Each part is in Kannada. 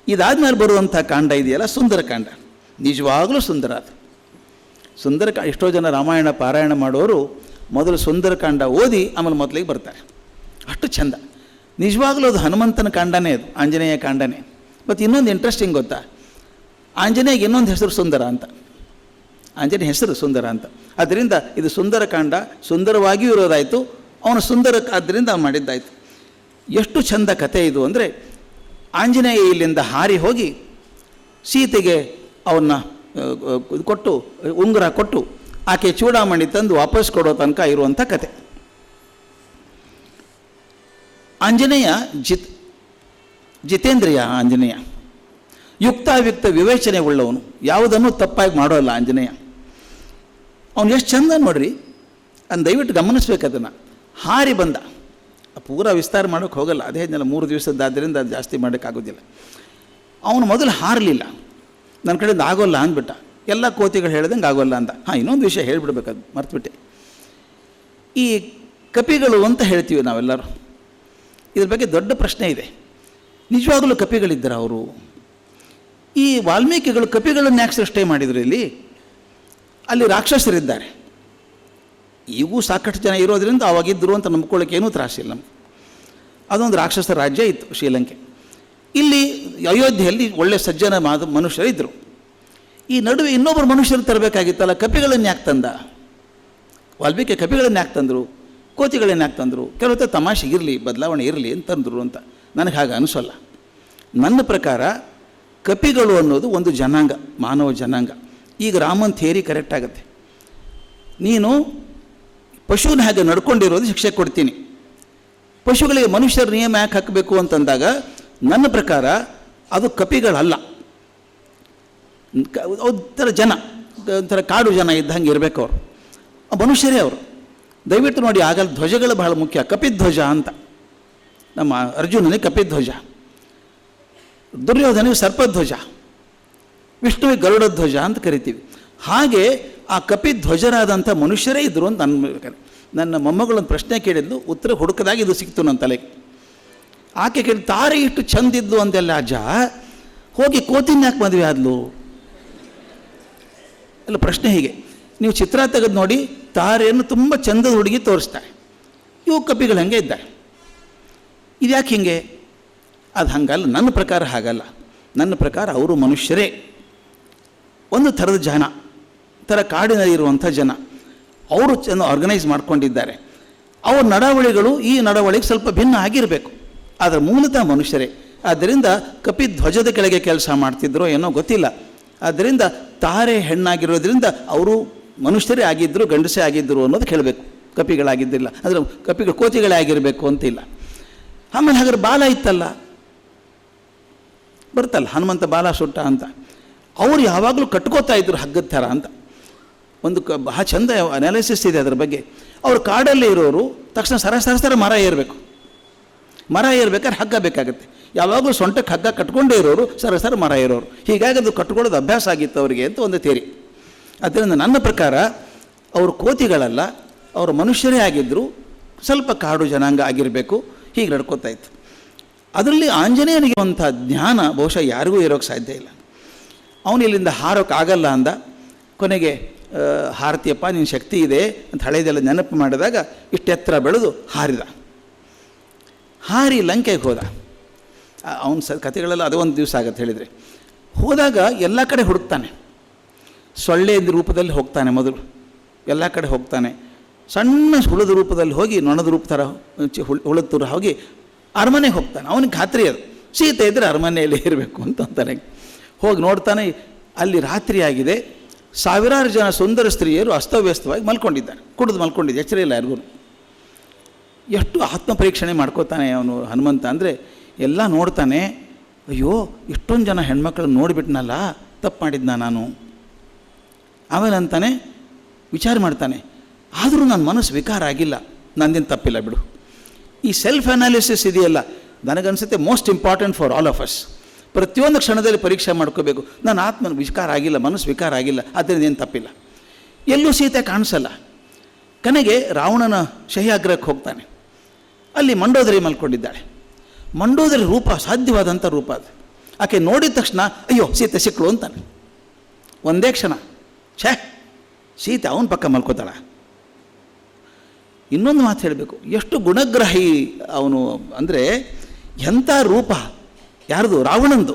ಇದಾದ್ಮೇಲೆ ಬರುವಂಥ ಕಾಂಡ ಇದೆಯಲ್ಲ, ಸುಂದರಕಾಂಡ. ನಿಜವಾಗಲೂ ಸುಂದರ ಅದು. ಎಷ್ಟೋ ಜನ ರಾಮಾಯಣ ಪಾರಾಯಣ ಮಾಡೋರು ಮೊದಲು ಸುಂದರಕಾಂಡ ಓದಿ ಆಮೇಲೆ ಮೊದಲಿಗೆ ಬರ್ತಾರೆ. ಅಷ್ಟು ಚೆಂದ. ನಿಜವಾಗಲೂ ಅದು ಹನುಮಂತನ ಕಾಂಡನೇ, ಅದು ಆಂಜನೇಯ ಕಾಂಡನೇ. ಮತ್ತು ಇನ್ನೊಂದು ಇಂಟ್ರೆಸ್ಟಿಂಗ್ ಗೊತ್ತಾ, ಆಂಜನೇಯಗೆ ಇನ್ನೊಂದು ಹೆಸರು ಸುಂದರ ಅಂತ. ಆಂಜನೇಯ ಹೆಸರು ಸುಂದರ ಅಂತ. ಆದ್ದರಿಂದ ಇದು ಸುಂದರಕಾಂಡ, ಸುಂದರವಾಗಿಯೂ ಇರೋದಾಯಿತು, ಅವನು ಸುಂದರ ಆದ್ದರಿಂದ ಅವನು ಮಾಡಿದ್ದಾಯಿತು. ಎಷ್ಟು ಚೆಂದ ಕಥೆ ಇದು ಅಂದರೆ, ಆಂಜನೇಯ ಇಲ್ಲಿಂದ ಹಾರಿ ಹೋಗಿ ಸೀತೆಗೆ ಅವನ್ನ ಕೊಟ್ಟು, ಉಂಗುರ ಕೊಟ್ಟು, ಆಕೆ ಚೂಡಾಮಣಿ ತಂದು ವಾಪಸ್ ಕೊಡೋ ತನಕ ಇರುವಂಥ ಕತೆ. ಆಂಜನೇಯ ಜಿತೇಂದ್ರಿಯ. ಆಂಜನೇಯ ಯುಕ್ತಾಯುಕ್ತ ವಿವೇಚನೆ ಉಳ್ಳವನು, ಯಾವುದನ್ನು ತಪ್ಪಾಗಿ ಮಾಡೋಲ್ಲ ಆಂಜನೇಯ. ಅವನು ಎಷ್ಟು ಚಂದ ನೋಡ್ರಿ, ಅದನ್ನು ದಯವಿಟ್ಟು ಗಮನಿಸ್ಬೇಕು. ಅದನ್ನು ಹಾರಿ ಬಂದ, ಪೂರ ವಿಸ್ತಾರ ಮಾಡೋಕ್ಕೆ ಹೋಗಲ್ಲ, ಅದೇ 3 ದಿವಸದ್ದಾದ್ದರಿಂದ ಅದು ಜಾಸ್ತಿ ಮಾಡೋಕ್ಕಾಗೋದಿಲ್ಲ. ಅವನು ಮೊದಲು ಹಾರಲಿಲ್ಲ, ನನ್ನ ಕಡೆಯಿಂದ ಆಗೋಲ್ಲ ಅಂದ್ಬಿಟ್ಟ. ಎಲ್ಲ ಕೋತಿಗಳು ಹೇಳ್ದಂಗೆ ಆಗೋಲ್ಲ ಅಂದ. ಇನ್ನೊಂದು ವಿಷಯ ಹೇಳಿಬಿಡ್ಬೇಕದು ಮರ್ತುಬಿಟ್ಟೆ. ಈ ಕಪಿಗಳು ಅಂತ ಹೇಳ್ತೀವಿ ನಾವೆಲ್ಲರೂ, ಇದ್ರ ಬಗ್ಗೆ ದೊಡ್ಡ ಪ್ರಶ್ನೆ ಇದೆ. ನಿಜವಾಗಲೂ ಕಪಿಗಳಿದ್ದರು ಅವರು? ಈ ವಾಲ್ಮೀಕಿಗಳು ಕಪಿಗಳನ್ನು ಯಾಕೆ ಸೃಷ್ಟಿ ಮಾಡಿದರು? ಅಲ್ಲಿ ರಾಕ್ಷಸರಿದ್ದಾರೆ. ಈಗೂ ಸಾಕಷ್ಟು ಜನ ಇರೋದರಿಂದ ಅವಾಗಿದ್ದರು ಅಂತ ನಂಬ್ಕೊಳ್ಳೋಕೆ ಏನೂ ತ್ರಾಸಿಲ್ಲ ನಮ್ಗೆ. ಅದೊಂದು ರಾಕ್ಷಸ ರಾಜ್ಯ ಇತ್ತು ಶ್ರೀಲಂಕೆ. ಇಲ್ಲಿ ಅಯೋಧ್ಯೆಯಲ್ಲಿ ಒಳ್ಳೆ ಸಜ್ಜನ ಮನುಷ್ಯರಿದ್ದರು. ಈ ನಡುವೆ ಇನ್ನೊಬ್ಬರು ಮನುಷ್ಯರು ತರಬೇಕಾಗಿತ್ತಲ್ಲ, ಕಪಿಗಳನ್ನು ಯಾಕೆ ತಂದ ವಾಲ್ಮೀಕಿ? ಕಪಿಗಳನ್ನು ಯಾಕೆ ತಂದರು? ಕೋತಿಗಳನ್ನು ಯಾಕೆ ತಂದರು? ಕೆಲವೊತ್ತು ತಮಾಷೆಗಿರಲಿ, ಬದಲಾವಣೆ ಇರಲಿ ಅಂತಂದರು ಅಂತ ನನಗೆ ಹಾಗೆ ಅನಿಸೋಲ್ಲ. ನನ್ನ ಪ್ರಕಾರ ಕಪಿಗಳು ಅನ್ನೋದು ಒಂದು ಜನಾಂಗ, ಮಾನವ ಜನಾಂಗ. ಈಗ ರಾಮನ್ ಥಿಯರಿ ಕರೆಕ್ಟ್ ಆಗುತ್ತೆ. ನೀನು ಪಶುವಿನ ಹಾಗೆ ನಡ್ಕೊಂಡಿರೋದು ಶಿಕ್ಷೆ ಕೊಡ್ತೀನಿ. ಪಶುಗಳಿಗೆ ಮನುಷ್ಯರ ನಿಯಮ ಯಾಕೆ ಹಾಕಬೇಕು ಅಂತಂದಾಗ ನನ್ನ ಪ್ರಕಾರ ಅದು ಕಪಿಗಳಲ್ಲ, ಒಂಥರ ಜನ, ಒಂಥರ ಕಾಡು ಜನ ಇದ್ದಂಗೆ ಇರಬೇಕು. ಅವರು ಮನುಷ್ಯರೇ ಅವರು. ದಯವಿಟ್ಟು ನೋಡಿ, ಆಗಲ್ಲ ಧ್ವಜಗಳು ಬಹಳ ಮುಖ್ಯ. ಕಪಿಧ್ವಜ ಅಂತ, ನಮ್ಮ ಅರ್ಜುನನಿಗೆ ಕಪಿಧ್ವಜ, ದುರ್ಯೋಧನಿಗೆ ಸರ್ಪಧ್ವಜ, ವಿಷ್ಣುವಿಗೆ ಗರುಡಧ್ವಜ ಅಂತ ಕರಿತೀವಿ. ಹಾಗೆ ಆ ಕಪಿಧ್ವಜರಾದಂಥ ಮನುಷ್ಯರೇ ಇದ್ದರು ಅಂತ ನನ್ನ ಮೊಮ್ಮಗಳೊಂದು ಪ್ರಶ್ನೆ ಕೇಳಿದ್ಲು, ಉತ್ತರ ಹುಡುಕದಾಗ ಇದು ಸಿಕ್ತು ನನ್ನ ತಲೆಗೆ. ಆಕೆ ಕೇಳಿ, ತಾರೆ ಇಷ್ಟು ಚಂದಿದ್ದು ಅಂತೆಲ್ಲ ಅಜ್ಜ, ಹೋಗಿ ಕೋತಿನ ಯಾಕೆ ಮದುವೆ ಆದ್ಲು? ಎಲ್ಲ ಪ್ರಶ್ನೆ ಹೀಗೆ. ನೀವು ಚಿತ್ರ ತೆಗೆದು ನೋಡಿ, ತಾರೆಯನ್ನು ತುಂಬ ಚಂದದ ಹುಡುಗಿ ತೋರಿಸ್ತಾರೆ. ಇವು ಕಪಿಗಳು ಹಂಗೆ ಇದ್ದಾರೆ. ಇದು ಯಾಕೆ ಹಿಂಗೆ? ಅದು ಹಂಗಲ್ಲ, ನನ್ನ ಪ್ರಕಾರ ಹಾಗಲ್ಲ. ನನ್ನ ಪ್ರಕಾರ ಅವರು ಮನುಷ್ಯರೇ, ಒಂದು ಥರದ ಜನ, ಥರ ಕಾಡಿನಲ್ಲಿರುವಂಥ ಜನ. ಅವರು ಚೆಂದ ಆರ್ಗನೈಸ್ ಮಾಡ್ಕೊಂಡಿದ್ದಾರೆ. ಅವ್ರ ನಡವಳಿಗಳು ಈ ನಡವಳಿಗೆ ಸ್ವಲ್ಪ ಭಿನ್ನ ಆಗಿರಬೇಕು, ಆದರೆ ಮೂಲತಃ ಮನುಷ್ಯರೇ. ಆದ್ದರಿಂದ ಕಪಿಧ್ವಜದ ಕೆಳಗೆ ಕೆಲಸ ಮಾಡ್ತಿದ್ರೋ ಏನೋ ಗೊತ್ತಿಲ್ಲ. ಆದ್ದರಿಂದ ತಾರೆ ಹೆಣ್ಣಾಗಿರೋದ್ರಿಂದ ಅವರು ಮನುಷ್ಯರೇ ಆಗಿದ್ದರು, ಗಂಡಸೇ ಆಗಿದ್ದರು ಅನ್ನೋದು ಕೇಳಬೇಕು. ಕಪಿಗಳಾಗಿದ್ದಿಲ್ಲ ಅಂದರೆ ಕಪಿಗಳು ಕೋತಿಗಳೇ ಆಗಿರಬೇಕು ಅಂತಿಲ್ಲ. ಆಮೇಲೆ ಹಾಗಾದ್ರೆ ಬಾಲ ಇತ್ತಲ್ಲ, ಬರ್ತಲ್ಲ ಹನುಮಂತ ಬಾಲ ಸುಟ್ಟ ಅಂತ, ಅವರು ಯಾವಾಗಲೂ ಕಟ್ಕೋತಾ ಇದ್ರು ಹಗ್ಗದ ಥರ ಅಂತ. ಒಂದು ಬಹಳ ಚಂದ ಅನಾಲಿಸಿಸ್ ಇದೆ ಅದರ ಬಗ್ಗೆ. ಅವರು ಕಾಡಲ್ಲೇ ಇರೋರು ತಕ್ಷಣ ಸರಸರ ಮರ ಏರಬೇಕು. ಮರ ಏರ್ಬೇಕಾದ್ರೆ ಹಗ್ಗ ಬೇಕಾಗುತ್ತೆ. ಯಾವಾಗಲೂ ಸೊಂಟಕ್ಕೆ ಹಗ್ಗ ಕಟ್ಕೊಂಡೇ ಇರೋರು ಸರಸರ ಮರ ಏರೋರು. ಹೀಗಾಗಿ ಅದು ಕಟ್ಕೊಳ್ಳೋದು ಅಭ್ಯಾಸ ಆಗಿತ್ತು ಅವರಿಗೆ ಅಂತ ಒಂದು ಥಿಯರಿ. ಅದರಿಂದ ನನ್ನ ಪ್ರಕಾರ ಅವರು ಕೋತಿಗಳಲ್ಲ, ಅವರು ಮನುಷ್ಯರೇ ಆಗಿದ್ದರು, ಸ್ವಲ್ಪ ಕಾಡು ಜನಾಂಗ ಆಗಿರಬೇಕು. ಹೀಗೆ ನಡ್ಕೋತಾ ಇತ್ತು. ಅದರಲ್ಲಿ ಆಂಜನೇಯನಿಗೆ ಅಂಥ ಜ್ಞಾನ ಬಹುಶಃ ಯಾರಿಗೂ ಇರೋಕ್ಕೆ ಸಾಧ್ಯ ಇಲ್ಲ. ಅವನು ಇಲ್ಲಿಂದ ಹಾರೋಕ್ಕೆ ಆಗಲ್ಲ ಅಂದ. ಕೊನೆಗೆ ಹಾರತಿಯಪ್ಪ, ನಿನ್ನ ಶಕ್ತಿ ಇದೆ ಅಂತ ಹಳೆಯದೆಲ್ಲ ನೆನಪು ಮಾಡಿದಾಗ ಇಷ್ಟು ಎತ್ತರ ಬೆಳೆದು ಹಾರಿದ. ಹಾರಿ ಲಂಕೆಗೆ ಹೋದ. ಅವನ ಕಥೆಗಳೆಲ್ಲ ಅದು ಒಂದು ದಿವಸ ಆಗತ್ತೆ ಹೇಳಿದರೆ. ಹೋದಾಗ ಎಲ್ಲ ಕಡೆ ಹುಡುಕ್ತಾನೆ. ಸೊಳ್ಳೆ ರೂಪದಲ್ಲಿ ಹೋಗ್ತಾನೆ ಮೊದಲು, ಎಲ್ಲ ಕಡೆ ಹೋಗ್ತಾನೆ. ಸಣ್ಣ ಹುಳದ ರೂಪದಲ್ಲಿ ಹೋಗಿ, ನೊಣದ ರೂಪ ಥರ ಹುಳದ ಥರ ಹೋಗಿ ಅರಮನೆಗೆ ಹೋಗ್ತಾನೆ. ಅವನಿಗೆ ಖಾತ್ರಿ ಅದು, ಸೀತೆ ಇದ್ದರೆ ಅರಮನೆಯಲ್ಲಿ ಇರಬೇಕು ಅಂತ ಅಂತಾನೆ. ಹೋಗಿ ನೋಡ್ತಾನೆ, ಅಲ್ಲಿ ರಾತ್ರಿ ಆಗಿದೆ. ಸಾವಿರಾರು ಜನ ಸುಂದರ ಸ್ತ್ರೀಯರು ಅಸ್ತವ್ಯಸ್ತವಾಗಿ ಮಲ್ಕೊಂಡಿದ್ದಾರೆ, ಕುಡಿದು ಮಲ್ಕೊಂಡಿದ್ದೆ, ಎಚ್ಚರ ಇಲ್ಲ ಯಾರಿಗೂ. ಎಷ್ಟು ಆತ್ಮ ಪರೀಕ್ಷಣೆ ಮಾಡ್ಕೋತಾನೆ ಅವನು ಹನುಮಂತ ಅಂದರೆ, ಎಲ್ಲ ನೋಡ್ತಾನೆ. ಅಯ್ಯೋ, ಇಷ್ಟೊಂದು ಜನ ಹೆಣ್ಮಕ್ಳನ್ನ ನೋಡಿಬಿಟ್ನಲ್ಲ, ತಪ್ಪು ಮಾಡಿದ್ನ ನಾನು. ಆಮೇಲೆ ಅಂತಾನೆ, ವಿಚಾರ ಮಾಡ್ತಾನೆ, ಆದರೂ ನನ್ನ ಮನಸ್ಸು ವಿಕಾರ ಆಗಿಲ್ಲ, ನಂದೇನು ತಪ್ಪಿಲ್ಲ ಬಿಡು. ಈ ಸೆಲ್ಫ್ ಅನಾಲಿಸಿಸ್ ಇದೆಯಲ್ಲ, ನನಗನ್ಸುತ್ತೆ most important for all of us. ಪ್ರತಿಯೊಂದು ಕ್ಷಣದಲ್ಲಿ ಪರೀಕ್ಷೆ ಮಾಡ್ಕೋಬೇಕು. ನನ್ನ ಆತ್ಮನ ವಿಕಾರ ಆಗಿಲ್ಲ, ಮನಸ್ಸು ವಿಕಾರ ಆಗಿಲ್ಲ, ಅದರಿಂದ ಏನು ತಪ್ಪಿಲ್ಲ. ಎಲ್ಲೂ ಸೀತೆ ಕಾಣಿಸಲ್ಲ. ಕೊನೆಗೆ ರಾವಣನ ಶಹ್ಯಾಗ್ರಹಕ್ಕೆ ಹೋಗ್ತಾನೆ. ಅಲ್ಲಿ ಮಂಡೋದರಿ ಮಲ್ಕೊಂಡಿದ್ದಾಳೆ. ಮಂಡೋದರಿ ರೂಪ ಸಾಧ್ಯವಾದಂಥ ರೂಪ ಅದು. ಆಕೆ ನೋಡಿದ ತಕ್ಷಣ ಅಯ್ಯೋ ಸೀತೆ ಸಿಕ್ಕಳು ಅಂತಾನೆ. ಒಂದೇ ಕ್ಷಣ ಛೇ ಸೀತೆ ಅವನ ಪಕ್ಕ ಮಲ್ಕೋತಾಳ. ಇನ್ನೊಂದು ಮಾತು ಹೇಳಬೇಕು, ಎಷ್ಟು ಗುಣಗ್ರಾಹಿ ಅವನು ಅಂದರೆ, ಎಂಥ ರೂಪ ಯಾರ್ದು, ರಾವಣಂದು.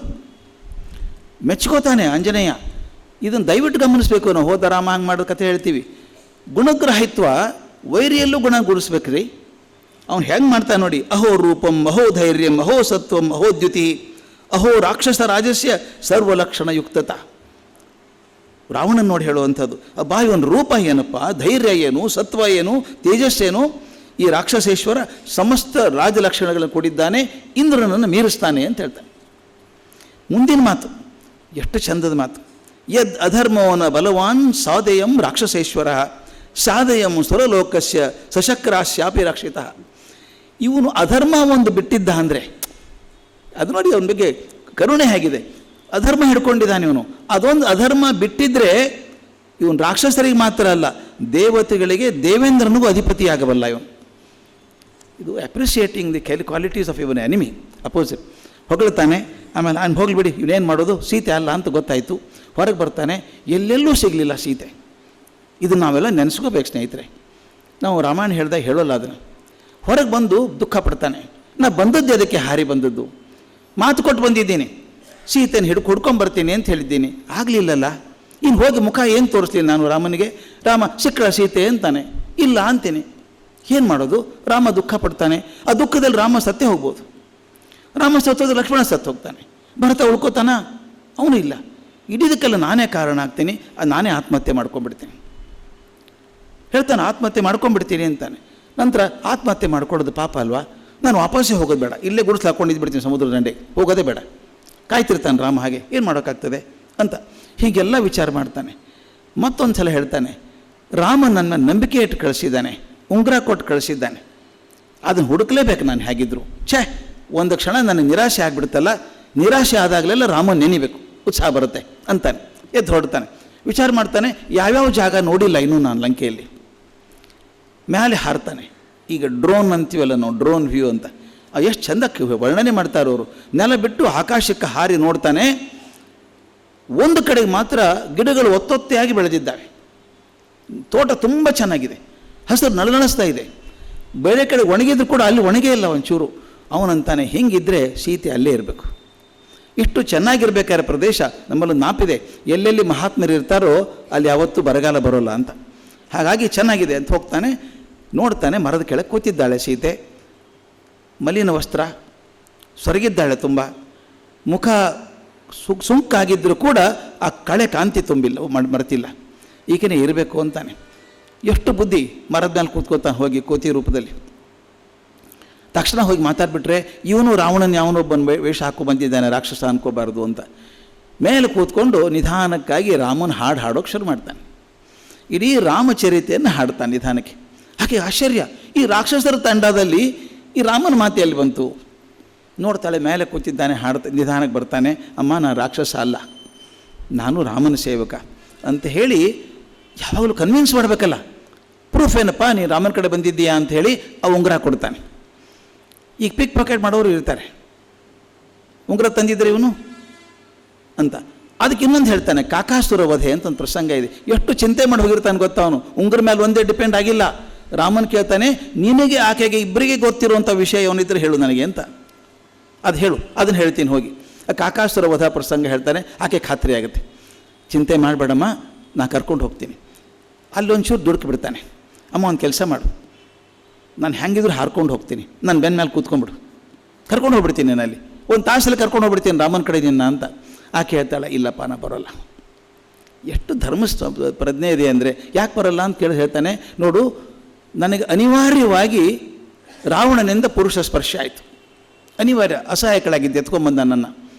ಮೆಚ್ಕೋತಾನೆ ಆಂಜನೇಯ. ಇದನ್ನು ದಯವಿಟ್ಟು ಗಮನಿಸಬೇಕು. ನಾವು ಹೋದ ರಾಮ ಹಂಗೆ ಮಾಡೋ ಕಥೆ ಹೇಳ್ತೀವಿ. ಗುಣಗ್ರಾಹಿತ್ವ ವೈರಿಯಲ್ಲೂ ಗುಣಗೂಡಿಸ್ಬೇಕ್ರಿ. ಅವ್ನು ಹೆಂಗೆ ಮಾಡ್ತಾನೆ ನೋಡಿ. ಅಹೋ ರೂಪಂ ಅಹೋ ಧೈರ್ಯಂ ಅಹೋ ಸತ್ವಂ ಅಹೋ ದ್ಯುತಿ ಅಹೋ ರಾಕ್ಷಸ ರಾಜಸ್ಯ ಸರ್ವಲಕ್ಷಣ ಯುಕ್ತತ. ರಾವಣನ ನೋಡಿ ಹೇಳುವಂಥದ್ದು. ಅಬ್ಬಾ ಇವನ ರೂಪ ಏನಪ್ಪ, ಧೈರ್ಯ ಏನು, ಸತ್ವ ಏನು, ತೇಜಸ್ಸೇನು. ಈ ರಾಕ್ಷಸೇಶ್ವರ ಸಮಸ್ತ ರಾಜಲಕ್ಷಣಗಳನ್ನು ಕೊಟ್ಟಿದ್ದಾನೆ, ಇಂದ್ರನನ್ನು ಮೀರಿಸ್ತಾನೆ ಅಂತ ಹೇಳ್ತಾನೆ. ಮುಂದಿನ ಮಾತು ಎಷ್ಟು ಚಂದದ ಮಾತು. ಯದ್ ಅಧರ್ಮೋನ ಬಲವಾನ್ ಸಾಧೆಯಂ ರಾಕ್ಷಸೇಶ್ವರ ಸಾಧೆಯಂ ಸುರಲೋಕಸ್ಯ ಸಶಕ್ರಾಶ್ಯಾಪಿ ರಕ್ಷಿತ. ಇವನು ಅಧರ್ಮ ಒಂದು ಬಿಟ್ಟಿದ್ದ ಅಂದರೆ ಅದು ನೋಡಿ ಅವನ ಬಗ್ಗೆ ಕರುಣೆ ಹೇಗಿದೆ. ಅಧರ್ಮ ಹಿಡ್ಕೊಂಡಿದ್ದಾನೆ ಇವನು. ಅದೊಂದು ಅಧರ್ಮ ಬಿಟ್ಟಿದ್ರೆ ಇವನು ರಾಕ್ಷಸರಿಗೆ ಮಾತ್ರ ಅಲ್ಲ, ದೇವತೆಗಳಿಗೆ ದೇವೇಂದ್ರನಿಗೂ ಅಧಿಪತಿಯಾಗಬಲ್ಲ ಇವನು. ಇದು ಅಪ್ರಿಷಿಯೇಟಿಂಗ್ ದಿ ಕ್ವಾಲಿಟೀಸ್ ಆಫ್ ಇವನ್ ಎನಿಮಿ ಅಪೋಸಿಟ್. ಹೊಗಳ್ತಾನೆ. ಆಮೇಲೆ ನಾನು ಹೋಗ್ಲಿಬಿಡಿ ಇವನೇನು ಮಾಡೋದು, ಸೀತೆ ಅಲ್ಲ ಅಂತ ಗೊತ್ತಾಯಿತು. ಹೊರಗೆ ಬರ್ತಾನೆ, ಎಲ್ಲೆಲ್ಲೂ ಸಿಗಲಿಲ್ಲ ಸೀತೆ. ಇದನ್ನು ನಾವೆಲ್ಲ ನೆನೆಸ್ಕೋಬೇಕು ಸ್ನೇಹಿತರೆ. ನಾವು ರಾಮಾಯಣ ಹೇಳ್ದಾಗ ಹೇಳೋಲ್ಲ ಅದನ್ನು. ಹೊರಗೆ ಬಂದು ದುಃಖ ಪಡ್ತಾನೆ. ನಾ ಬಂದದ್ದು ಅದಕ್ಕೆ ಹಾರಿ ಬಂದದ್ದು, ಮಾತು ಕೊಟ್ಟು ಬಂದಿದ್ದೀನಿ, ಸೀತೆನ ಹುಡ್ಕೊಂಬರ್ತೀನಿ ಅಂತ ಹೇಳಿದ್ದೀನಿ, ಆಗಲಿಲ್ಲಲ್ಲ. ಇನ್ನು ಹೋಗಿ ಮುಖ ಏನು ತೋರಿಸ್ತೀನಿ ನಾನು ರಾಮನಿಗೆ. ರಾಮ ಸಿಕ್ಕಳ ಸೀತೆ ಅಂತಾನೆ, ಇಲ್ಲ ಅಂತೀನಿ. ಏನು ಮಾಡೋದು. ರಾಮ ದುಃಖ ಪಡ್ತಾನೆ. ಆ ದುಃಖದಲ್ಲಿ ರಾಮ ಸತ್ತೇ ಹೋಗ್ಬೋದು. ರಾಮ ಸತ್ತೋದ್ರೆ ಲಕ್ಷ್ಮಣ ಸತ್ತು ಹೋಗ್ತಾನೆ. ಭರತ ಉಳ್ಕೋತಾನ, ಅವನು ಇಲ್ಲ. ಇಡೀದಕ್ಕೆಲ್ಲ ನಾನೇ ಕಾರಣ ಆಗ್ತೀನಿ, ನಾನೇ ಆತ್ಮಹತ್ಯೆ ಮಾಡ್ಕೊಂಡ್ಬಿಡ್ತೀನಿ ಹೇಳ್ತಾನೆ. ಆತ್ಮಹತ್ಯೆ ಮಾಡ್ಕೊಂಡ್ಬಿಡ್ತೀನಿ ಅಂತಾನೆ. ನಂತರ ಆತ್ಮಹತ್ಯೆ ಮಾಡ್ಕೊಳ್ಳೋದು ಪಾಪ ಅಲ್ವಾ, ನಾನು ವಾಪಸ್ಸೇ ಹೋಗೋದು ಬೇಡ, ಇಲ್ಲೇ ಗುಡಿಸ್ಲು ಹಾಕ್ಕೊಂಡಿದ್ದು ಬಿಡ್ತೀನಿ ಸಮುದ್ರ ದಂಡೆಗೆ, ಹೋಗೋದೇ ಬೇಡ. ಕಾಯ್ತಿರ್ತಾನೆ ರಾಮ, ಹಾಗೆ ಏನು ಮಾಡೋಕ್ಕಾಗ್ತದೆ ಅಂತ ಹೀಗೆಲ್ಲ ವಿಚಾರ ಮಾಡ್ತಾನೆ. ಮತ್ತೊಂದು ಸಲ ಹೇಳ್ತಾನೆ, ರಾಮ ನನ್ನ ನಂಬಿಕೆ ಇಟ್ಟು ಕಳಿಸಿದ್ದಾನೆ, ಉಂಗುರ ಕೊಟ್ಟು ಕಳಿಸಿದ್ದಾನೆ, ಅದನ್ನು ಹುಡುಕಲೇಬೇಕು ನಾನು ಹೇಗಿದ್ರು. ಛೇ ಒಂದು ಕ್ಷಣ ನನಗೆ ನಿರಾಶೆ ಆಗಿಬಿಡುತ್ತಲ್ಲ, ನಿರಾಶೆ ಆದಾಗಲೆಲ್ಲ ರಾಮನ ನೆನಿಬೇಕು, ಉತ್ಸಾಹ ಬರುತ್ತೆ ಅಂತಾನೆ. ಎದ್ದು ಹೊರಡ್ತಾನೆ. ವಿಚಾರ ಮಾಡ್ತಾನೆ, ಯಾವ್ಯಾವ ಜಾಗ ನೋಡಿಲ್ಲ ಇನ್ನೂ ನಾನು ಲಂಕೆಯಲ್ಲಿ. ಮೇಲೆ ಹಾರ್ತಾನೆ. ಈಗ ಡ್ರೋನ್ ಅಂತೀವಲ್ಲ ನಾವು, ಡ್ರೋನ್ ವ್ಯೂ ಅಂತ, ಎಷ್ಟು ಚಂದಕ್ಕೆ ವರ್ಣನೆ ಮಾಡ್ತಾರೆ ಅವರು. ನೆಲ ಬಿಟ್ಟು ಆಕಾಶಕ್ಕೆ ಹಾರಿ ನೋಡ್ತಾನೆ. ಒಂದು ಕಡೆಗೆ ಮಾತ್ರ ಗಿಡಗಳು ಒತ್ತೊತ್ತೆಯಾಗಿ ಬೆಳೆದಿದ್ದಾವೆ. ತೋಟ ತುಂಬ ಚೆನ್ನಾಗಿದೆ, ಹಸಿರು ನಳನಳಿಸ್ತಾ ಇದೆ. ಬೇರೆ ಕಡೆ ಒಣಗಿದ್ರು ಕೂಡ ಅಲ್ಲಿ ಒಣಗೇ ಇಲ್ಲ ಒಂಚೂರು. ಅವನಂತಾನೆ, ಹಿಂಗಿದ್ರೆ ಸೀತೆ ಅಲ್ಲೇ ಇರಬೇಕು. ಇಷ್ಟು ಚೆನ್ನಾಗಿರ್ಬೇಕಾದ್ರೆ ಪ್ರದೇಶ ನಮ್ಮಲ್ಲಿ ನಾಪಿದೆ, ಎಲ್ಲೆಲ್ಲಿ ಮಹಾತ್ಮರು ಇರ್ತಾರೋ ಅಲ್ಲಿ ಯಾವತ್ತೂ ಬರಗಾಲ ಬರೋಲ್ಲ ಅಂತ. ಹಾಗಾಗಿ ಚೆನ್ನಾಗಿದೆ ಅಂತ ಹೋಗ್ತಾನೆ. ನೋಡ್ತಾನೆ, ಮರದ ಕೆಳಗೆ ಕೂತಿದ್ದಾಳೆ ಸೀತೆ. ಮಲಿನ ವಸ್ತ್ರ, ಸೊರಗಿದ್ದಾಳೆ ತುಂಬ. ಮುಖ ಸುಂಕಾಗಿದ್ದರೂ ಕೂಡ ಆ ಕಳೆ ಕಾಂತಿ ತುಂಬಿಲ್ಲ, ಮರೆತಿಲ್ಲ. ಈಗೇನೆ ಇರಬೇಕು ಅಂತಾನೆ. ಎಷ್ಟು ಬುದ್ಧಿ. ಮರದ ಮೇಲೆ ಕೂತ್ಕೋತಾನೆ ಹೋಗಿ ಕೋತಿ ರೂಪದಲ್ಲಿ. ತಕ್ಷಣ ಹೋಗಿ ಮಾತಾಡ್ಬಿಟ್ರೆ, ಇವನು ರಾವಣನ ಯಾವನೊಬ್ಬನ ವೇಷ ಹಾಕೋ ಬಂದಿದ್ದಾನೆ, ರಾಕ್ಷಸ ಅನ್ಕೋಬಾರ್ದು ಅಂತ. ಮೇಲೆ ಕೂತ್ಕೊಂಡು ನಿಧಾನಕ್ಕಾಗಿ ರಾಮನ ಹಾಡು ಹಾಡೋಕ್ಕೆ ಶುರು ಮಾಡ್ತಾನೆ. ಇಡೀ ರಾಮಚರಿತೆಯನ್ನು ಹಾಡ್ತಾನೆ ನಿಧಾನಕ್ಕೆ. ಹಾಗೆ ಆಶ್ಚರ್ಯ, ಈ ರಾಕ್ಷಸರ ತಂಡದಲ್ಲಿ ಈ ರಾಮನ ಮಾತೆಯಲ್ಲಿ ಬಂತು. ನೋಡ್ತಾಳೆ, ಮೇಲೆ ಕೂತಿದ್ದಾನೆ, ನಿಧಾನಕ್ಕೆ ಬರ್ತಾನೆ. ಅಮ್ಮ ನಾನು ರಾಕ್ಷಸ ಅಲ್ಲ, ನಾನು ರಾಮನ ಸೇವಕ ಅಂತ ಹೇಳಿ ಯಾವಾಗಲೂ ಕನ್ವಿನ್ಸ್ ಮಾಡಬೇಕಲ್ಲ. ಪ್ರೂಫ್ ಏನಪ್ಪ, ನೀನು ರಾಮನ ಕಡೆ ಬಂದಿದ್ದೀಯಾ ಅಂತ ಹೇಳಿ ಆ ಉಂಗುರ ಕೊಡ್ತಾನೆ. ಈಗ ಪಿಕ್ ಪಾಕೆಟ್ ಮಾಡೋರು ಇರ್ತಾರೆ, ಉಂಗುರ ತಂದಿದ್ರೆ ಇವನು ಅಂತ. ಅದಕ್ಕೆ ಇನ್ನೊಂದು ಹೇಳ್ತಾನೆ, ಕಾಕಾಸುರ ವಧೆ ಅಂತ ಒಂದು ಪ್ರಸಂಗ ಇದೆ. ಎಷ್ಟು ಚಿಂತೆ ಮಾಡಿ ಹೋಗಿರ್ತಾನೆ ಗೊತ್ತಾ ಅವನು. ಉಂಗುರ ಮೇಲೆ ಒಂದೇ ಡಿಪೆಂಡ್ ಆಗಿಲ್ಲ. ರಾಮನ್ ಕೇಳ್ತಾನೆ, ನಿನಗೆ ಆಕೆಗೆ ಇಬ್ಬರಿಗೆ ಗೊತ್ತಿರುವಂಥ ವಿಷಯ ಅವನಿದ್ರೆ ಹೇಳು ನನಗೆ ಅಂತ. ಅದು ಹೇಳು, ಅದನ್ನು ಹೇಳ್ತೀನಿ ಹೋಗಿ. ಕಾಕಾಸುರ ವಧ ಪ್ರಸಂಗ ಹೇಳ್ತಾನೆ. ಆಕೆ ಖಾತ್ರಿ ಆಗುತ್ತೆ, ಚಿಂತೆ ಮಾಡಬೇಡಮ್ಮ, ನಾ ಕರ್ಕೊಂಡು ಹೋಗ್ತೀನಿ. ಅಲ್ಲೊಂಚೂರು ದುಡುಕಿ ಬಿಡ್ತಾನೆ. ಅಮ್ಮ ಒಂದು ಕೆಲಸ ಮಾಡು, ನಾನು ಹೆಂಗಿದ್ರು ಹಾರ್ಕೊಂಡು ಹೋಗ್ತೀನಿ, ನಾನು ಬೆನ್ನ ಮೇಲೆ ಕೂತ್ಕೊಂಡ್ಬಿಡು, ಕರ್ಕೊಂಡು ಹೋಗ್ಬಿಡ್ತೀನಿ ನಾನು ಅಲ್ಲಿ ಒಂದು ತಾಸಲ್ಲಿ ಕರ್ಕೊಂಡು ಹೋಗ್ಬಿಡ್ತೀನಿ ರಾಮನ ಕಡೆ ನಿನ್ನ ಅಂತ. ಆಕೆ ಹೇಳ್ತಾಳೆ, ಇಲ್ಲಪ್ಪ ನಾ ಬರೋಲ್ಲ. ಎಷ್ಟು ಧರ್ಮ ಪ್ರಜ್ಞೆ ಇದೆ ಅಂದರೆ, ಯಾಕೆ ಬರೋಲ್ಲ ಅಂತ ಕೇಳಿ ಹೇಳ್ತಾನೆ, ನೋಡು ನನಗೆ ಅನಿವಾರ್ಯವಾಗಿ ರಾವಣನಿಂದ ಪುರುಷ ಸ್ಪರ್ಶ ಆಯಿತು, ಅನಿವಾರ್ಯ, ಅಸಹಾಯಕಳಾಗಿದ್ದು ಎತ್ಕೊಂಬಂದ ನನ್ನ.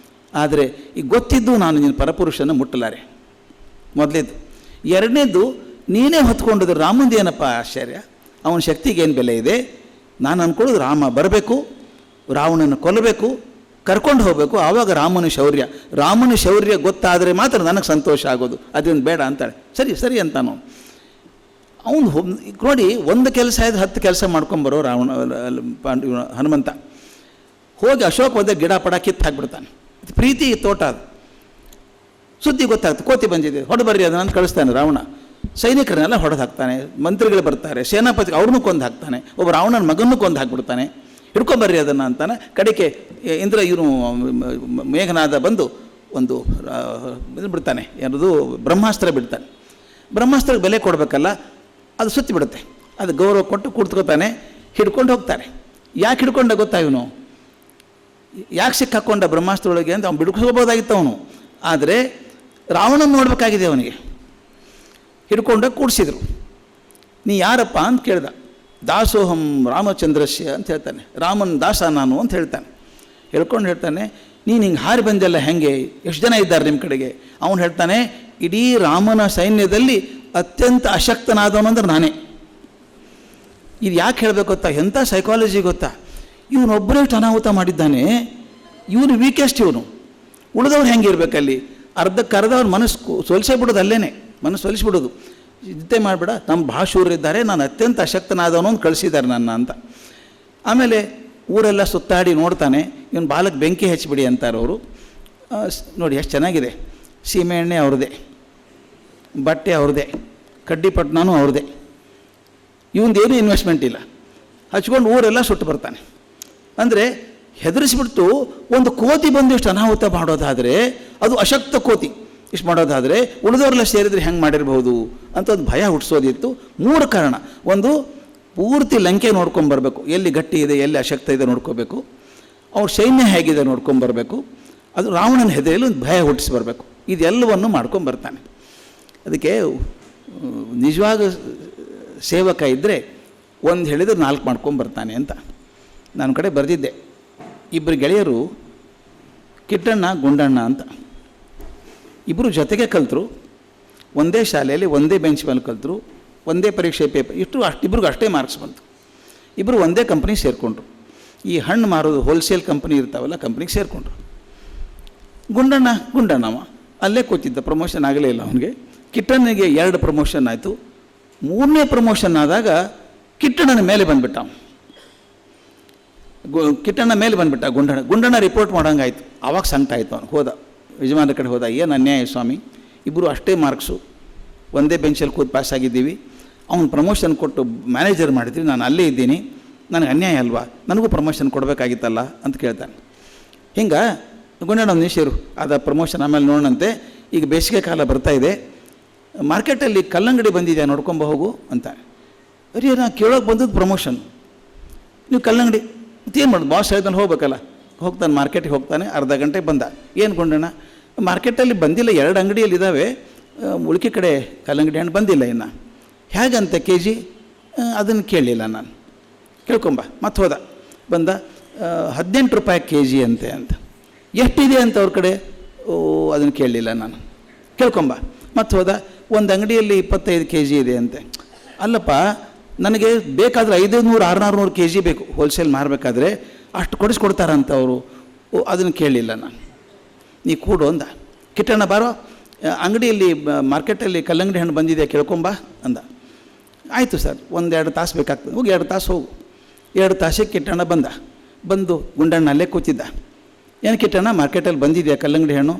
ಆದರೆ ಈಗ ಗೊತ್ತಿದ್ದು ನಾನು ನಿನ್ನ ಪರಪುರುಷನ ಮುಟ್ಟಲಾರೆ, ಮೊದಲೇದು. ಎರಡನೇದು, ನೀನೇ ಹೊತ್ಕೊಂಡಿದ್ದು ರಾಮಂದು ಏನಪ್ಪ ಆಶ್ಚರ್ಯ, ಅವನ ಶಕ್ತಿಗೆ ಏನು ಬೆಲೆ ಇದೆ. ನಾನು ಅಂದ್ಕೊಳ್ಳೋದು ರಾಮ ಬರಬೇಕು, ರಾವಣನ ಕೊಲ್ಲಬೇಕು, ಕರ್ಕೊಂಡು ಹೋಗಬೇಕು, ಆವಾಗ ರಾಮನ ಶೌರ್ಯ ಗೊತ್ತಾದರೆ ಮಾತ್ರ ನನಗೆ ಸಂತೋಷ ಆಗೋದು, ಅದನ್ನು ಬೇಡ ಅಂತಾಳೆ. ಸರಿ ಸರಿ ಅಂತಾನು ಅವನು. ನೋಡಿ, ಒಂದು ಕೆಲಸ ಆಯ್ತು 10 ಕೆಲಸ ಮಾಡ್ಕೊಂಬರೋ ಹನುಮಂತ. ಹೋಗಿ ಅಶೋಕ ವಧೆ ಗಿಡ ಪಡ ಕಿತ್ತು ಹಾಕ್ಬಿಡ್ತಾನೆ. ಪ್ರೀತಿ ತೋಟ ಅದು. ಸುದ್ದಿ ಗೊತ್ತಾಗ್ತದೆ, ಕೋತಿ ಬಂದಿದೆ, ಹೊಡೆಬರ್ರಿ ಅದನ್ನು ಕಳಿಸ್ತಾನೆ ರಾವಣ. ಸೈನಿಕರನ್ನೆಲ್ಲ ಹೊಡೆದು ಹಾಕ್ತಾನೆ, ಮಂತ್ರಿಗಳು ಬರ್ತಾರೆ, ಸೇನಾಪತಿ ಅವ್ರನ್ನೂ ಕೊಂದು ಹಾಕ್ತಾನೆ, ಒಬ್ಬ ರಾವಣನ ಮಗನೂ ಕೊಂದು ಹಾಕ್ಬಿಡ್ತಾನೆ. ಹಿಡ್ಕೊಂಬರ್ರಿ ಅದನ್ನು ಅಂತಾನೆ. ಕಡೆಗೆ ಇವನು ಮೇಘನಾದ ಬಂದು ಒಂದು ಇದು ಬಿಡ್ತಾನೆ, ಏನದು ಬ್ರಹ್ಮಾಸ್ತ್ರ ಬಿಡ್ತಾನೆ. ಬ್ರಹ್ಮಾಸ್ತ್ರಕ್ಕೆ ಬೆಲೆ ಕೊಡಬೇಕಲ್ಲ, ಅದು ಸುತ್ತಿ ಬಿಡುತ್ತೆ. ಅದು ಗೌರವ ಕೊಟ್ಟು ಕೂತ್ಕೋತಾನೆ, ಹಿಡ್ಕೊಂಡು ಹೋಗ್ತಾರೆ. ಯಾಕೆ ಹಿಡ್ಕೊಂಡ ಗೊತ್ತಾ ಇವನು? ಯಾಕೆ ಸಿಕ್ಕಾಕೊಂಡ ಬ್ರಹ್ಮಾಸ್ತ್ರದೊಳಗೆ ಅಂತ ಅವ್ನು ಬಿಡ್ಕೋಬೋದಾಗಿತ್ತು ಅವನು. ಆದರೆ ರಾವಣನ ನೋಡಬೇಕಾಗಿದೆ ಅವನಿಗೆ. ಹಿಡ್ಕೊಂಡೋಗಿ ಕೂಡಿಸಿದ್ರು. ನೀ ಯಾರಪ್ಪ ಅಂತ ಕೇಳ್ದ. ದಾಸೋಹಂ ರಾಮಚಂದ್ರಸ್ಯ ಅಂತ ಹೇಳ್ತಾನೆ, ರಾಮನ ದಾಸ ನಾನು ಅಂತ ಹೇಳ್ತಾನೆ. ಹೇಳ್ಕೊಂಡು ಹೇಳ್ತಾನೆ, ನೀನು ಹಿಂಗೆ ಹಾರಿ ಬಂದೆಲ್ಲ ಹೆಂಗೆ, ಎಷ್ಟು ಜನ ಇದ್ದಾರೆ ನಿಮ್ಮ ಕಡೆಗೆ? ಅವನು ಹೇಳ್ತಾನೆ, ಇಡೀ ರಾಮನ ಸೈನ್ಯದಲ್ಲಿ ಅತ್ಯಂತ ಅಶಕ್ತನಾದವನು ಅಂದ್ರೆ ನಾನೇ. ಇದು ಯಾಕೆ ಹೇಳಬೇಕು ಗೊತ್ತಾ? ಎಂಥ ಸೈಕಾಲಜಿ ಗೊತ್ತಾ? ಇವನೊಬ್ಬರೇ ಅನಾಹುತ ಮಾಡಿದ್ದಾನೆ, ಇವನು ವೀಕೆಸ್ಟ್. ಇವನು ಉಳಿದವ್ರು ಹೆಂಗೆ ಇರಬೇಕಲ್ಲಿ? ಅರ್ಧಕ್ಕರ್ಧ ಅವ್ರ ಮನಸ್ಸು ಸೋಲಿಸೇ ಬಿಡೋದು, ಅಲ್ಲೇ ಮನಸ್ಸು ಸೋಲಿಸ್ಬಿಡೋದು. ಚಿಂತೆ ಮಾಡಬೇಡ, ನಮ್ಮ ಭಾಷೂರಿದ್ದಾರೆ, ನಾನು ಅತ್ಯಂತ ಅಶಕ್ತನಾದವನು ಅಂತ ಕಳಿಸಿದ್ದಾರೆ ನನ್ನ ಅಂತ. ಆಮೇಲೆ ಊರೆಲ್ಲ ಸುತ್ತಾಡಿ ನೋಡ್ತಾನೆ. ಇವನು ಬಾಲಕ್ಕೆ ಬೆಂಕಿ ಹಚ್ಚಿಬಿಡಿ ಅಂತಾರೆ ಅವರು. ನೋಡಿ ಎಷ್ಟು ಚೆನ್ನಾಗಿದೆ. ಸೀಮೆ ಎಣ್ಣೆ ಅವ್ರದ್ದೇ, ಬಟ್ಟೆ ಅವ್ರದ್ದೇ, ಕಡ್ಡಿಪಟ್ಟಣನೂ ಅವ್ರದ್ದೇ. ಇವಂದೇನು ಇನ್ವೆಸ್ಟ್ಮೆಂಟ್ ಇಲ್ಲ. ಹಚ್ಕೊಂಡು ಊರೆಲ್ಲ ಸುಟ್ಟು ಬರ್ತಾನೆ. ಅಂದರೆ ಹೆದರಿಸ್ಬಿಡ್ತು. ಒಂದು ಕೋತಿ ಬಂದು ಇಷ್ಟು ಅನಾಹುತ ಮಾಡೋದಾದರೆ, ಅದು ಅಶಕ್ತ ಕೋತಿ ಇಷ್ಟು ಮಾಡೋದಾದರೆ ಉಳಿದವರೆಲ್ಲ ಸೇರಿದರೆ ಹೆಂಗೆ ಮಾಡಿರ್ಬೋದು ಅಂತ ಒಂದು ಭಯ ಹುಟ್ಟಿಸೋದಿತ್ತು. 3 ಕಾರಣ. ಒಂದು, ಪೂರ್ತಿ ಲಂಕೆ ನೋಡ್ಕೊಂಬರ್ಬೇಕು, ಎಲ್ಲಿ ಗಟ್ಟಿ ಇದೆ ಎಲ್ಲಿ ಅಶಕ್ತ ಇದೆ ನೋಡ್ಕೋಬೇಕು. ಅವ್ರ ಸೈನ್ಯ ಹೇಗಿದೆ ನೋಡ್ಕೊಂಬರ್ಬೇಕು. ಅದು ರಾವಣನ ಹೆದೆಯಲ್ಲಿ ಒಂದು ಭಯ ಹುಟ್ಟಿಸಿ ಬರಬೇಕು. ಇದೆಲ್ಲವನ್ನು ಮಾಡ್ಕೊಂಬರ್ತಾನೆ. ಅದಕ್ಕೆ ನಿಜವಾಗ ಸೇವಕ ಇದ್ದರೆ ಒಂದು ಹೇಳಿದ್ರೆ 4 ಮಾಡ್ಕೊಂಬರ್ತಾನೆ ಅಂತ. ನಾನು ಕಡೆ ಬರೆದಿದ್ದೆ. ಇಬ್ಬರು ಗೆಳೆಯರು, ಕಿಟ್ಟಣ್ಣ ಗುಂಡಣ್ಣ ಅಂತ, ಇಬ್ಬರು ಜೊತೆಗೆ ಕಲಿತರು. ಒಂದೇ ಶಾಲೆಯಲ್ಲಿ ಒಂದೇ ಬೆಂಚ್ ಮೇಲೆ ಕಲಿತರು, ಒಂದೇ ಪರೀಕ್ಷೆ ಪೇಪರ್ ಇಬ್ಬರಿಗೂ ಅಷ್ಟೇ ಮಾರ್ಕ್ಸ್ ಬಂತು. ಇಬ್ಬರು ಒಂದೇ ಕಂಪ್ನಿಗೆ ಸೇರಿಕೊಂಡ್ರು. ಈ ಹಣ್ಣು ಮಾರೋದು ಹೋಲ್ಸೇಲ್ ಕಂಪ್ನಿ ಇರ್ತಾವಲ್ಲ, ಕಂಪ್ನಿಗೆ ಸೇರಿಕೊಂಡ್ರು. ಗುಂಡಣ್ಣವ ಅಲ್ಲೇ ಕೂತಿದ್ದ, ಪ್ರಮೋಷನ್ ಆಗಲೇ ಇಲ್ಲ ಅವನಿಗೆ. ಕಿಟ್ಟಣ್ಣನಿಗೆ 2 ಪ್ರಮೋಷನ್ ಆಯಿತು. 3ನೇ ಪ್ರಮೋಷನ್ ಆದಾಗ ಕಿಟ್ಟಣ್ಣನ ಮೇಲೆ ಬಂದುಬಿಟ್ಟ. ಕಿಟ್ಟಣ್ಣ ಮೇಲೆ ಬಂದುಬಿಟ್ಟ ಗುಂಡಣ್ಣ ರಿಪೋರ್ಟ್ ಮಾಡೋಂಗಾಯ್ತು. ಆವಾಗ ಸಂಕಟ ಆಯಿತು. ಅವನು ಹೋದ, ಯಜಮಾನರ ಕಡೆ ಹೋದ. ಏನು ಅನ್ಯಾಯ ಸ್ವಾಮಿ, ಇಬ್ಬರು ಅಷ್ಟೇ ಮಾರ್ಕ್ಸು, ಒಂದೇ ಬೆಂಚಲ್ಲಿ ಕೂತು ಪಾಸ್ ಆಗಿದ್ದೀವಿ, ಅವ್ನು ಪ್ರಮೋಷನ್ ಕೊಟ್ಟು ಮ್ಯಾನೇಜರ್ ಮಾಡಿದ್ವಿ, ನಾನು ಅಲ್ಲೇ ಇದ್ದೀನಿ, ನನಗೆ ಅನ್ಯಾಯ ಅಲ್ವಾ, ನನಗೂ ಪ್ರಮೋಷನ್ ಕೊಡಬೇಕಾಗಿತ್ತಲ್ಲ ಅಂತ ಕೇಳ್ತಾನೆ. ಹಿಂಗೆ ಗುಂಡಣ್ಣ ಒಂದು ನಿಮಿಷರು ಅದ ಪ್ರಮೋಷನ್ ಆಮೇಲೆ ನೋಡೋಣಂತೆ, ಈಗ ಬೇಸಿಗೆ ಕಾಲ ಬರ್ತಾಯಿದೆ, ಮಾರ್ಕೆಟಲ್ಲಿ ಕಲ್ಲಂಗಡಿ ಬಂದಿದೆ ನೋಡ್ಕೊಂಬ ಹೋಗು ಅಂತ. ಅರಿ ನಾನು ಕೇಳೋಕೆ ಬಂದದ್ದು ಪ್ರಮೋಷನ್, ನೀವು ಕಲ್ಲಂಗಡಿ ಏನು ಮಾಡೋದು, ಬಾಸ್ ಹೇಳ್ತಾನೆ ಹೋಗ್ಬೇಕಲ್ಲ. ಹೋಗ್ತಾನೆ, ಮಾರ್ಕೆಟಿಗೆ ಹೋಗ್ತಾನೆ. ಅರ್ಧ ಗಂಟೆ ಬಂದ. ಏನು ಗುಂಡಣ್ಣ, ಮಾರ್ಕೆಟಲ್ಲಿ ಬಂದಿಲ್ಲ, 2 ಅಂಗಡಿಯಲ್ಲಿ ಇದ್ದಾವೆ, ಉಳಿಕೆ ಕಡೆ ಕಲ್ಲಂಗಡಿ ಹಣ್ಣು ಬಂದಿಲ್ಲ ಇನ್ನು. ಹೇಗಂತೆ KG? ಅದನ್ನು ಕೇಳಲಿಲ್ಲ ನಾನು. ಕೇಳ್ಕೊಂಬ. ಮತ್ತೆ ಹೋದ, ಬಂದ, 18 ರೂಪಾಯಿ KG ಅಂತೆ ಅಂತ. ಎಷ್ಟಿದೆ ಅಂತ ಅವ್ರ ಕಡೆ? ಅದನ್ನು ಕೇಳಲಿಲ್ಲ ನಾನು. ಕೇಳ್ಕೊಂಬ. ಮತ್ತೆ ಹೋದ, ಒಂದು ಅಂಗಡಿಯಲ್ಲಿ 25 KG ಇದೆ ಅಂತೆ. ಅಲ್ಲಪ್ಪ, ನನಗೆ ಬೇಕಾದರೆ 500-600 KG ಬೇಕು, ಹೋಲ್ಸೇಲ್ ಮಾರಬೇಕಾದ್ರೆ ಅಷ್ಟು ಕೊಡಿಸ್ಕೊಡ್ತಾರಂತ ಅವರು. ಅದನ್ನು ಕೇಳಲಿಲ್ಲ ನಾನು. ನೀ ಕೂಡು ಅಂದ. ಕಿಟ್ಟಣ್ಣ ಬಾರೋ, ಅಂಗಡಿಯಲ್ಲಿ ಮಾರ್ಕೆಟಲ್ಲಿ ಕಲ್ಲಂಗಡಿ ಹಣ್ಣು ಬಂದಿದೆ ಕೇಳ್ಕೊಂಬ ಅಂದ. ಆಯಿತು ಸರ್, 1-2 ತಾಸು ಬೇಕಾಗ್ತದೆ. ಹೋಗಿ 2 ತಾಸು ಹೋಗು. 2 ತಾಸಿಗೆ ಕಿಟ್ಟಣ್ಣ ಬಂದು ಗುಂಡಣ್ಣ ಅಲ್ಲೇ ಕೂತಿದ್ದ. ಏನು ಕಿಟ್ಟಣ್ಣ, ಮಾರ್ಕೆಟಲ್ಲಿ ಬಂದಿದೆಯಾ ಕಲ್ಲಂಗಡಿ ಹಣ್ಣು?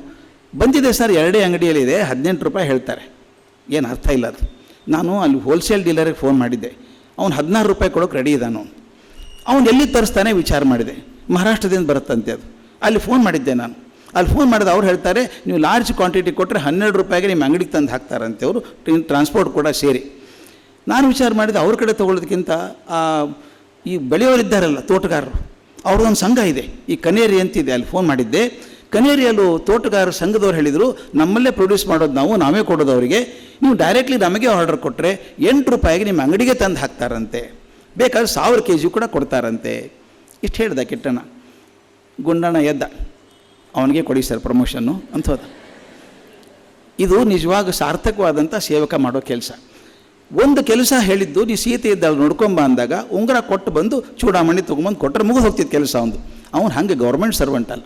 ಬಂದಿದೆ ಸರ್, 2 ಅಂಗಡಿಯಲ್ಲಿದೆ, 18 ರೂಪಾಯಿ ಹೇಳ್ತಾರೆ. ಏನು ಅರ್ಥ ಇಲ್ಲ ಅದು. ನಾನು ಅಲ್ಲಿ ಹೋಲ್ಸೇಲ್ ಡೀಲರಿಗೆ ಫೋನ್ ಮಾಡಿದ್ದೆ, ಅವ್ನು 16 ರೂಪಾಯಿ ಕೊಡೋಕೆ ರೆಡಿ ಇದ್ದಾನು. ಅವ್ನು ಎಲ್ಲಿ ತರಿಸ್ತಾನೆ ವಿಚಾರ ಮಾಡಿದೆ, ಮಹಾರಾಷ್ಟ್ರದಿಂದ ಬರುತ್ತಂತೆ ಅದು. ಅಲ್ಲಿ ಫೋನ್ ಮಾಡಿದ್ದೆ ನಾನು. ಅಲ್ಲಿ ಫೋನ್ ಮಾಡಿದ ಅವ್ರು ಹೇಳ್ತಾರೆ, ನೀವು ಲಾರ್ಜ್ ಕ್ವಾಂಟಿಟಿ ಕೊಟ್ಟರೆ 12 ರೂಪಾಯಿಗೆ ನಿಮ್ಮ ಅಂಗಡಿಗೆ ತಂದು ಹಾಕ್ತಾರಂತೆ ಅವರು, ಟ್ರಾನ್ಸ್ಪೋರ್ಟ್ ಕೂಡ ಸೇರಿ. ನಾನು ವಿಚಾರ ಮಾಡಿದೆ, ಅವ್ರ ಕಡೆ ತೊಗೊಳ್ಳೋದಕ್ಕಿಂತ ಈ ಬೆಳೆಯೋರಿದ್ದಾರಲ್ಲ ತೋಟಗಾರರು, ಅವ್ರದ್ದೊಂದು ಸಂಘ ಇದೆ, ಈ ಕನೇರಿ ಅಂತಿದೆ, ಅಲ್ಲಿ ಫೋನ್ ಮಾಡಿದ್ದೆ. ಕನೇರಿಯಲ್ಲೂ ತೋಟಗಾರರ ಸಂಘದವ್ರು ಹೇಳಿದರು, ನಮ್ಮಲ್ಲೇ ಪ್ರೊಡ್ಯೂಸ್ ಮಾಡೋದು ನಾವೇ ಕೊಡೋದು ಅವರಿಗೆ, ನೀವು ಡೈರೆಕ್ಟ್ಲಿ ನಮಗೆ ಆರ್ಡರ್ ಕೊಟ್ಟರೆ 8 ರೂಪಾಯಿಗೆ ನಿಮ್ಮ ಅಂಗಡಿಗೆ ತಂದು ಹಾಕ್ತಾರಂತೆ, ಬೇಕಾದ್ರೆ 1000 KG ಕೂಡ ಕೊಡ್ತಾರಂತೆ. ಇಷ್ಟು ಹೇಳ್ದ ಕಿಟ್ಟಣ್ಣ. ಗುಂಡಣ್ಣ ಎದ್ದ, ಅವನಿಗೆ ಕೊಡಿ ಸರ್ ಪ್ರಮೋಷನ್ನು ಅಂತ ಹೋದ. ಇದು ನಿಜವಾಗ ಸಾರ್ಥಕವಾದಂಥ ಸೇವಕ ಮಾಡೋ ಕೆಲಸ. ಒಂದು ಕೆಲಸ ಹೇಳಿದ್ದು, ನೀ ಸೀತೆ ಇದ್ದಾಳೆ ನೋಡ್ಕೊಂಬ ಅಂದಾಗ ಉಂಗುರ ಕೊಟ್ಟು ಬಂದು ಚೂಡಾಮಣಿ ತೊಗೊಂಬಂದು ಕೊಟ್ಟರೆ ಮುಗಿದು ಹೋಗ್ತಿದ್ದು ಕೆಲಸ ಅವನು. ಅವನು ಹಾಗೆ ಗೌರ್ಮೆಂಟ್ ಸರ್ವೆಂಟ್ ಅಲ್ಲ,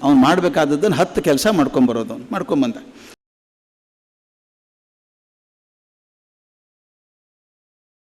ಅವ್ನು ಮಾಡಬೇಕಾದದ್ದನ್ನು 10 ಕೆಲಸ ಮಾಡ್ಕೊಂಬರೋದು. ಅವ್ನು ಮಾಡ್ಕೊಂಬಂದ.